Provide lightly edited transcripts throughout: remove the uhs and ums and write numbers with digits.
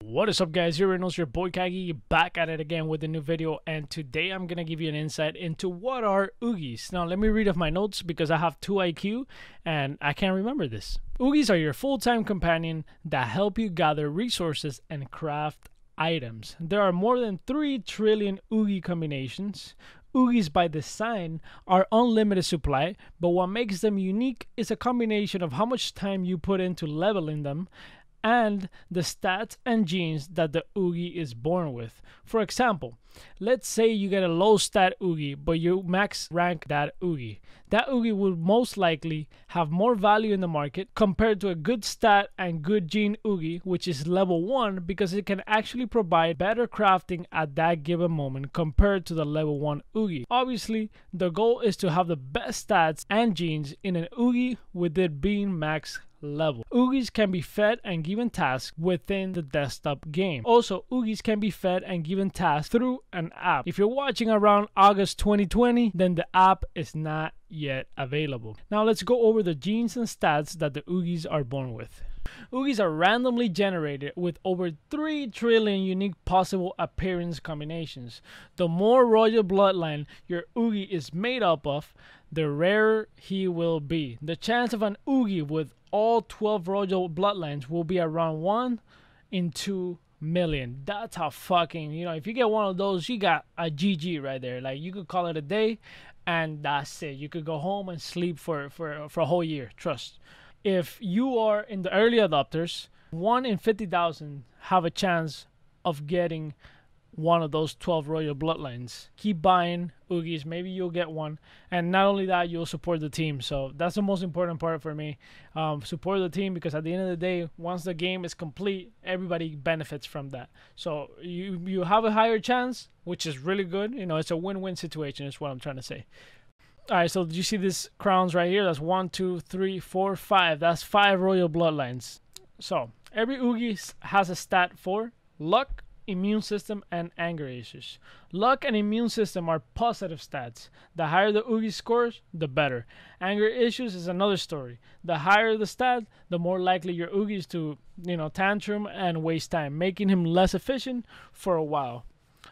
What is up, guys? Here knows your boy Kagi, back at it again with a new video, and today I'm gonna give you an insight into what are Ooogies. Now let me read off my notes because I have 2 IQ and I can't remember this. Ooogies are your full-time companion that help you gather resources and craft items. There are more than 3 trillion Oogie combinations. Ooogies by design are unlimited supply, but what makes them unique is a combination of how much time you put into leveling them and the stats and genes that the Ooogie is born with. For example, let's say you get a low stat Ooogie, but you max rank that Ooogie. That Ooogie will most likely have more value in the market compared to a good stat and good gene Ooogie, which is level 1, because it can actually provide better crafting at that given moment compared to the level 1 Ooogie. Obviously, the goal is to have the best stats and genes in an Ooogie with it being max level. Ooogies can be fed and given tasks within the desktop game. Also, Ooogies can be fed and given tasks through an app. If you're watching around August 2020, then the app is not yet available. Now let's go over the genes and stats that the Ooogies are born with. Ooogies are randomly generated with over 3 trillion unique possible appearance combinations. The more royal bloodline your Ooogie is made up of, the rarer he will be. The chance of an Ooogie with all 12 royal bloodlines will be around 1 in 2 million. That's how fucking, if you get one of those, you got a GG right there. Like, you could call it a day and that's it. You could go home and sleep for a whole year. Trust. If you are in the early adopters, 1 in 50,000 have a chance of getting one of those 12 royal bloodlines. Keep buying Ooogies, maybe you'll get one, and not only that, you'll support the team. So that's the most important part for me. Support the team, because at the end of the day, once the game is complete, everybody benefits from that. So you have a higher chance, which is really good. It's a win-win situation is what I'm trying to say. All right, so did you see these crowns right here? That's 1, 2, 3, 4, 5. That's 5 royal bloodlines. So every Ooogie has a stat for luck, immune system, and anger issues. Luck and immune system are positive stats. The higher the Ooogie scores, the better. Anger issues is another story. The higher the stat, the more likely your Ooogie is to, tantrum and waste time, making him less efficient for a while.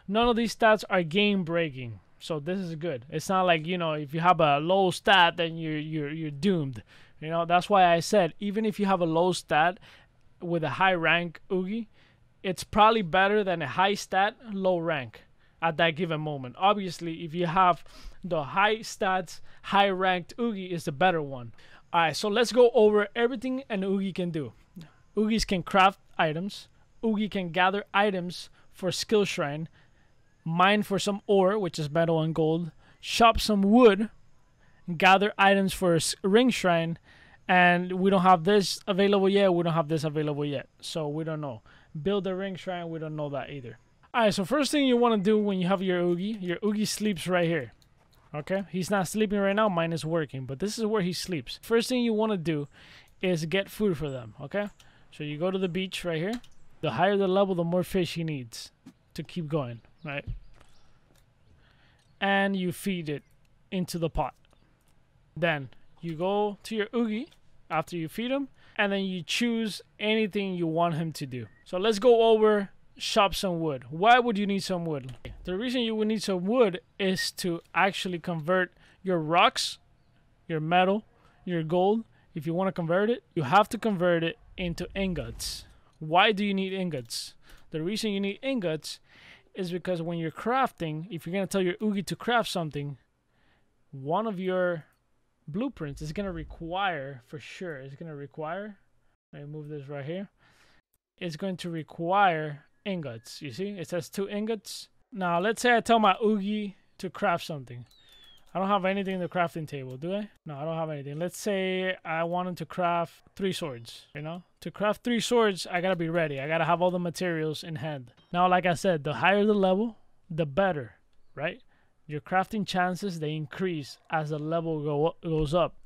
None of these stats are game breaking, so this is good. It's not like, if you have a low stat, then you're doomed. That's why I said, even if you have a low stat with a high rank Ooogie, it's probably better than a high stat, low rank at that given moment. Obviously, if you have the high stats, high ranked Ooogie is the better one. All right, so let's go over everything an Ooogie can do. Ooogies can craft items. Ooogie can gather items for skill shrine, mine for some ore, which is metal and gold, shop some wood, gather items for a ring shrine, and we don't have this available yet. We don't have this available yet, so we don't know. Build a ring shrine, we don't know that either. Alright, so first thing you want to do when you have your Ooogie sleeps right here. Okay, he's not sleeping right now, mine is working, but this is where he sleeps. First thing you want to do is get food for them. Okay, so you go to the beach right here. The higher the level, the more fish he needs to keep going, right? And you feed it into the pot. Then you go to your Ooogie after you feed him, and then you choose anything you want him to do. So let's go over shop some wood. Why would you need some wood? The reason you would need some wood is to actually convert your rocks, your metal, your gold. If you want to convert it, you have to convert it into ingots. Why do you need ingots? The reason you need ingots is because when you're crafting, if you're going to tell your Ooogie to craft something, one of your blueprints is going to require, for sure, let me move this right here. It's going to require ingots. You see, it says 2 ingots. Now let's say I tell my Ooogie to craft something. I don't have anything in the crafting table, do I? No, I don't have anything. Let's say I wanted to craft 3 swords. To craft 3 swords, I gotta be ready. I gotta have all the materials in hand. Now, like I said, the higher the level, the better, right? Your crafting chances, they increase as the level goes up.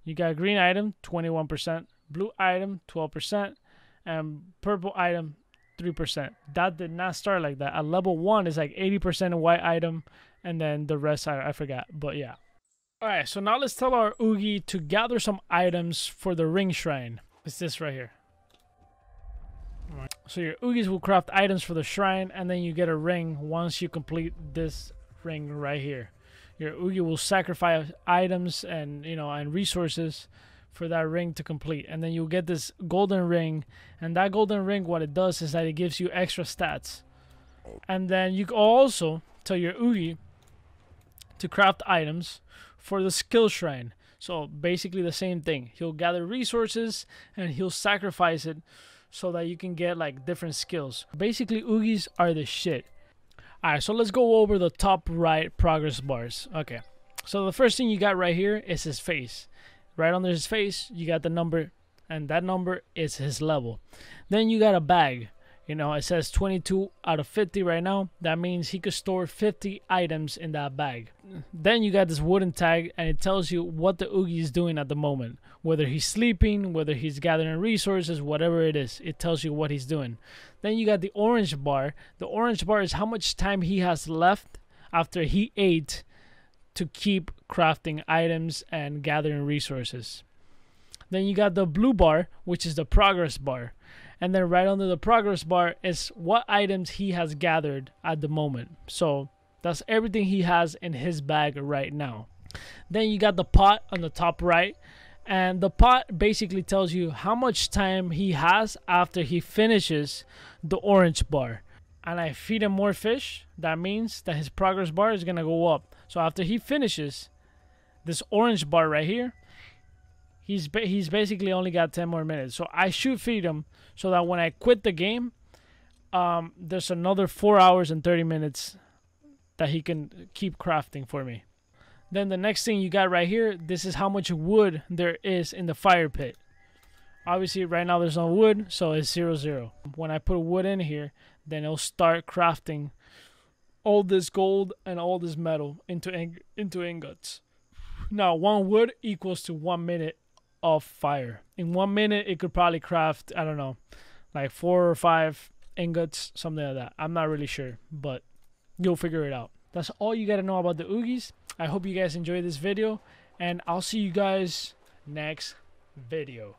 You got green item, 21%, blue item, 12%, and purple item, 3%. That did not start like that. At level 1, it's like 80% white item, and then the rest, I forgot, but yeah. Alright, so now let's tell our Ooogie to gather some items for the ring shrine. It's this right here. So your Ooogies will craft items for the shrine, and then you get a ring once you complete this ring right here. Your Oogie will sacrifice items and and resources for that ring to complete, and then you'll get this golden ring. And that golden ring, what it does is that it gives you extra stats. And then you can also tell your Oogie to craft items for the skill shrine. So basically the same thing. He'll gather resources and he'll sacrifice it so that you can get like different skills. Basically, Ooogies are the shit. Alright, so let's go over the top right progress bars. Okay, so the first thing you got right here is his face. Right under his face, you got the number, and that number is his level. Then you got a bag. It says 22 out of 50 right now. That means he could store 50 items in that bag. Then you got this wooden tag, and it tells you what the Oogie is doing at the moment. Whether he's sleeping, whether he's gathering resources, whatever it is, it tells you what he's doing. Then you got the orange bar. The orange bar is how much time he has left after he ate to keep crafting items and gathering resources. Then you got the blue bar, which is the progress bar. And then right under the progress bar is what items he has gathered at the moment. So that's everything he has in his bag right now. Then you got the pot on the top right. And the pot basically tells you how much time he has after he finishes the orange bar. And I feed him more fish. That means that his progress bar is going to go up. So after he finishes this orange bar right here, he's basically only got 10 more minutes. So I should feed him so that when I quit the game, there's another 4 hours and 30 minutes that he can keep crafting for me. Then the next thing you got right here, this is how much wood there is in the fire pit. Obviously right now there's no wood, so it's 0-0. When I put wood in here, then it'll start crafting all this gold and all this metal into ingots. Now 1 wood equals to 1 minute of fire. In 1 minute it could probably craft, I don't know, like 4 or 5 ingots, something like that. I'm not really sure, but you'll figure it out. That's all you gotta know about the Ooogies. I hope you guys enjoyed this video, and I'll see you guys next video.